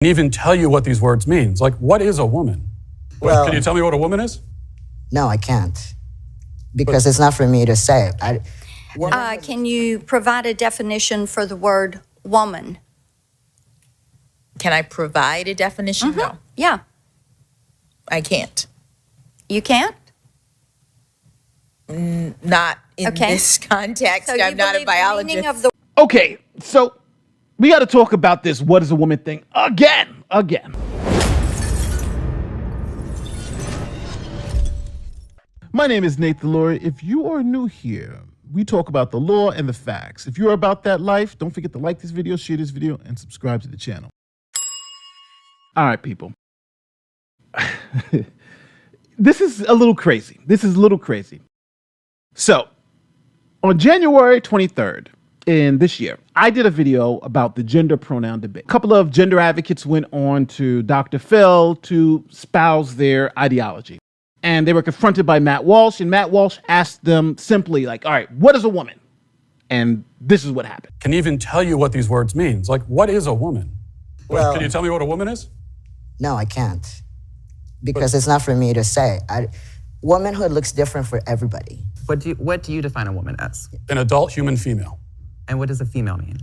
Even tell you what these words mean. Like, what is a woman? Well, can you tell me what a woman is? No, I can't. Because it's not for me to say. Can you provide a definition for the word woman? Can I provide a definition? No. Yeah. I can't. You can't? Not in this context. So I'm not a biologist. Okay, so we got to talk about this what is a woman thing again. My name is Nathan Laurie. If you are new here, we talk about the law and the facts. If you're about that life, don't forget to like this video, share this video, and subscribe to the channel. All right, people. This is a little crazy. So, on January 23rd in this year, I did a video about the gender pronoun debate. A couple of gender advocates went on to Dr. Phil to espouse their ideology. And they were confronted by Matt Walsh, and Matt Walsh asked them simply, like, all right, what is a woman? And this is what happened. Can even tell you what these words mean. Like, what is a woman? Well, can you tell me what a woman is? No, I can't. Because it's not for me to say. Womanhood looks different for everybody. What do you define a woman as? An adult human female. And what does a female mean?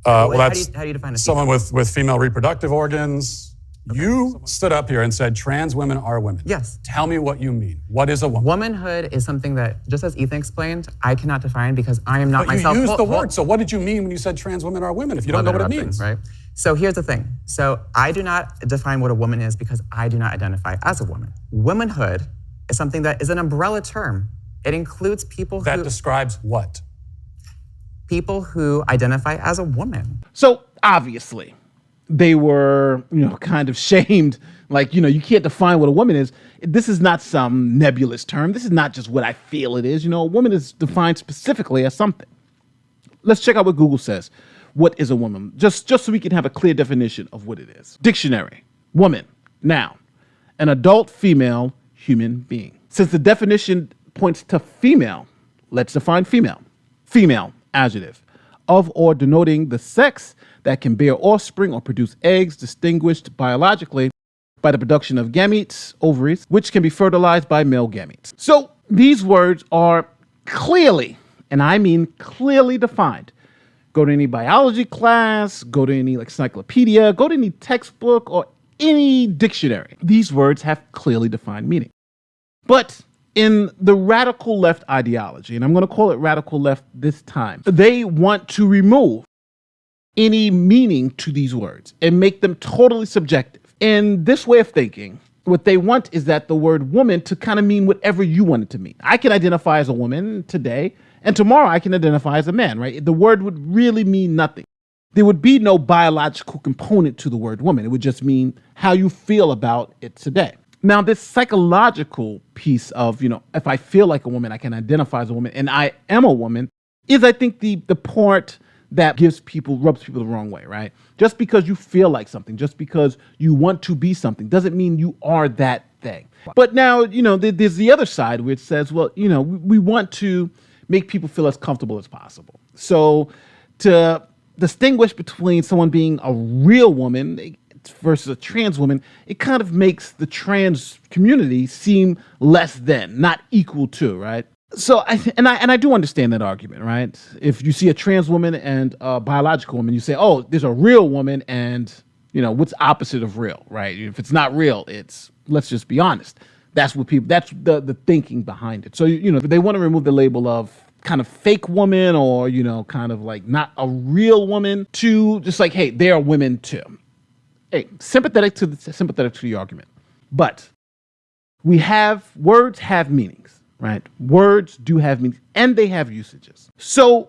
Well, how that's do you define a someone female? with female reproductive organs. Okay. You stood up here and said trans women are women. Yes. Tell me what you mean. What is a woman? Womanhood is something that, just as Ethan explained, I cannot define because I am not myself. You used the word, so what did you mean when you said trans women are women if you don't know what it means? Right? So here's the thing. So I do not define what a woman is because I do not identify as a woman. Womanhood is something that is an umbrella term. It includes people that describes what? People who identify as a woman. So obviously, they were, kind of shamed. Like, you can't define what a woman is. This is not some nebulous term. This is not just what I feel it is. A woman is defined specifically as something. Let's check out what Google says. What is a woman? Just so we can have a clear definition of what it is. Dictionary, woman, noun, an adult female human being. Since the definition points to female, let's define female. Female, adjective, of or denoting the sex that can bear offspring or produce eggs distinguished biologically by the production of gametes, ovaries, which can be fertilized by male gametes. So these words are clearly, and I mean clearly defined. Go to any biology class, go to any encyclopedia, go to any textbook or any dictionary. These words have clearly defined meaning. But in the radical left ideology, and I'm going to call it radical left this time, they want to remove any meaning to these words and make them totally subjective. In this way of thinking, what they want is that the word woman to kind of mean whatever you want it to mean. I can identify as a woman today, and tomorrow I can identify as a man, right? The word would really mean nothing. There would be no biological component to the word woman. It would just mean how you feel about it today. Now, this psychological piece of, if I feel like a woman, I can identify as a woman, and I am a woman, is I think the part that rubs people the wrong way, right? Just because you feel like something, just because you want to be something, doesn't mean you are that thing. But now, there's the other side where it says, well, we want to make people feel as comfortable as possible. So to distinguish between someone being a real woman versus a trans woman, it kind of makes the trans community seem less than, not equal to, right? So I do understand that argument, right? If you see a trans woman and a biological woman, you say, oh, there's a real woman and, what's opposite of real, right? If it's not real, let's just be honest. That's the thinking behind it. So, they want to remove the label of kind of fake woman or, kind of like not a real woman to just like, hey, they are women too. Hey, sympathetic to the argument. But words have meanings. Right? Words do have meanings and they have usages. So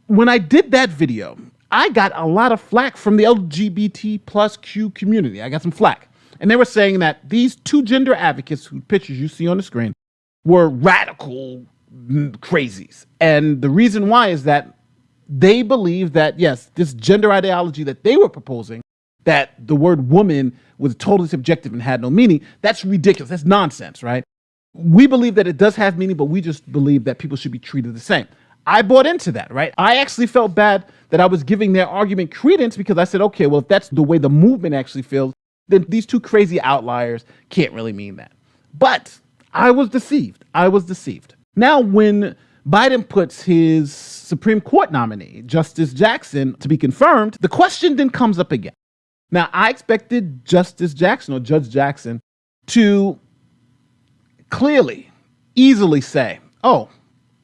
when I did that video, I got a lot of flack from the LGBT plus Q community. I got some flack. And they were saying that these two gender advocates whose pictures you see on the screen were radical crazies. And the reason why is that they believe that, yes, this gender ideology that they were proposing, that the word woman was totally subjective and had no meaning, that's ridiculous. That's nonsense, right? We believe that it does have meaning, but we just believe that people should be treated the same. I bought into that, right? I actually felt bad that I was giving their argument credence because I said, okay, well, if that's the way the movement actually feels, then these two crazy outliers can't really mean that. But I was deceived. Now, when Biden puts his Supreme Court nominee, Justice Jackson, to be confirmed, the question then comes up again. Now, I expected Justice Jackson or Judge Jackson to clearly, easily say, oh,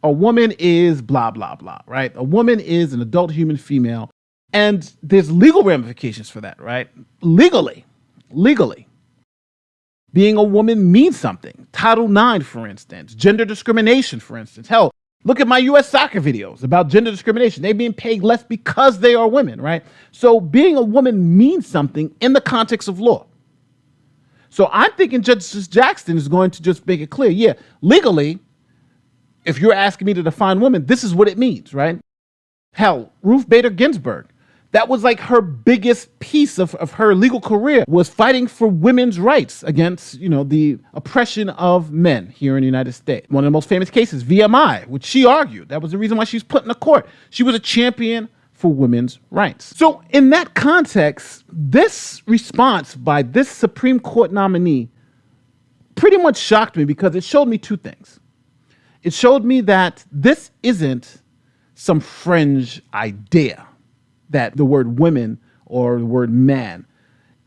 a woman is blah, blah, blah, right? A woman is an adult human female. And there's legal ramifications for that, right? Legally. Being a woman means something. Title IX, for instance. Gender discrimination, for instance. Hell, look at my U.S. soccer videos about gender discrimination. They're being paid less because they are women, right? So being a woman means something in the context of law. So I'm thinking Justice Jackson is going to just make it clear, yeah, legally, if you're asking me to define woman, this is what it means, right? Hell, Ruth Bader Ginsburg, that was like her biggest piece of her legal career, was fighting for women's rights against, the oppression of men here in the United States. One of the most famous cases, VMI, which she argued. That was the reason why she was put in the court. She was a champion for women's rights. So in that context, this response by this Supreme Court nominee pretty much shocked me because it showed me two things. It showed me that this isn't some fringe idea that the word women or the word man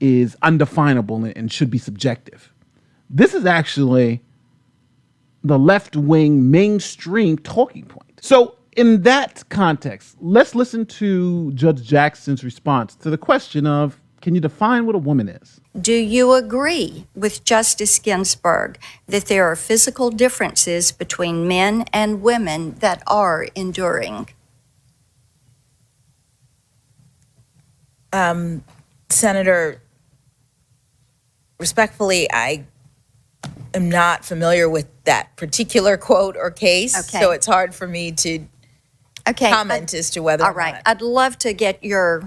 is undefinable and should be subjective. This is actually the left-wing mainstream talking point. So in that context, let's listen to Judge Jackson's response to the question of, can you define what a woman is? Do you agree with Justice Ginsburg that there are physical differences between men and women that are enduring? Senator, respectfully, I am not familiar with that particular quote or case, Okay. so it's hard for me to comment as to whether All or right. not. I'd love to get your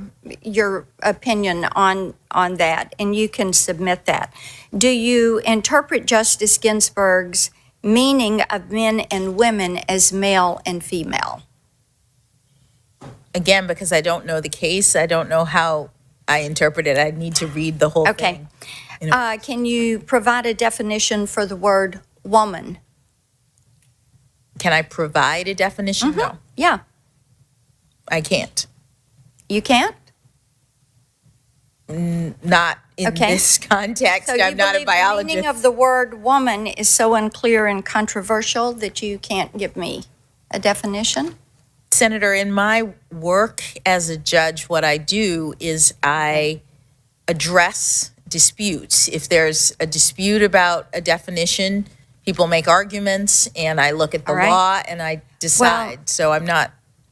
opinion on that, and you can submit that. Do you interpret Justice Ginsburg's meaning of men and women as male and female? Again, because I don't know the case, I don't know how I interpret it. I need to read the whole Okay. thing. Can you provide a definition for the word woman? Can I provide a definition? No, Yeah. I can't. You can't? Not in Okay. this context. So you I'm not a believe the biologist. meaning of the word woman is so unclear and controversial that you can't give me a definition? Senator, in my work as a judge, what I do is I address disputes. If there's a dispute about a definition, people make arguments, and I look at the All right. law and I decide. So I'm not.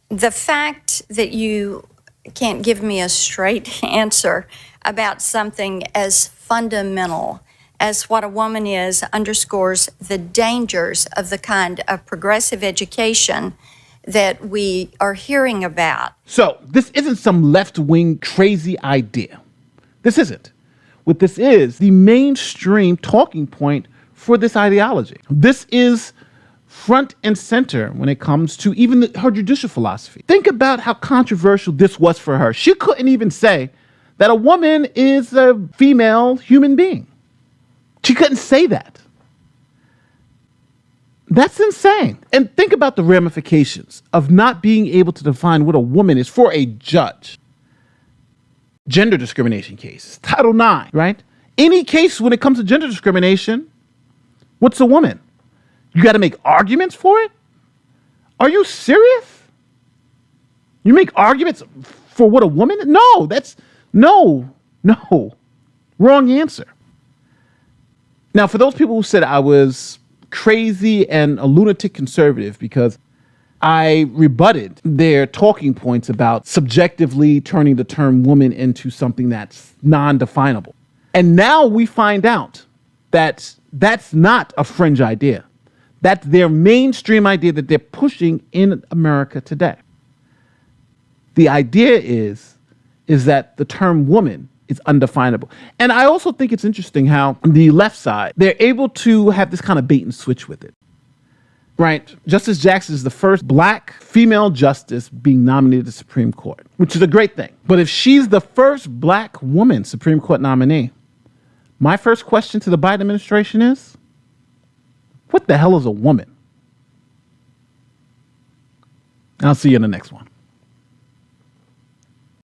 The fact that you can't give me a straight answer about something as fundamental as what a woman is underscores the dangers of the kind of progressive education that we are hearing about. So this isn't some left-wing crazy idea. This isn't. What this is, the mainstream talking point for this ideology. This is front and center when it comes to even her judicial philosophy. Think about how controversial this was for her. She couldn't even say that a woman is a female human being. She couldn't say that. That's insane. And think about the ramifications of not being able to define what a woman is for a judge. Gender discrimination cases, Title IX, right? Any case when it comes to gender discrimination, what's a woman? You got to make arguments for it? Are you serious? You make arguments for what a woman? No. Wrong answer. Now, for those people who said I was crazy and a lunatic conservative because I rebutted their talking points about subjectively turning the term woman into something that's non-definable. And now we find out that that's not a fringe idea. That's their mainstream idea that they're pushing in America today. The idea is that the term woman is undefinable. And I also think it's interesting how the left side, they're able to have this kind of bait and switch with it. Right. Justice Jackson is the first black female justice being nominated to the Supreme Court, which is a great thing. But if she's the first black woman Supreme Court nominee, my first question to the Biden administration is, what the hell is a woman? I'll see you in the next one.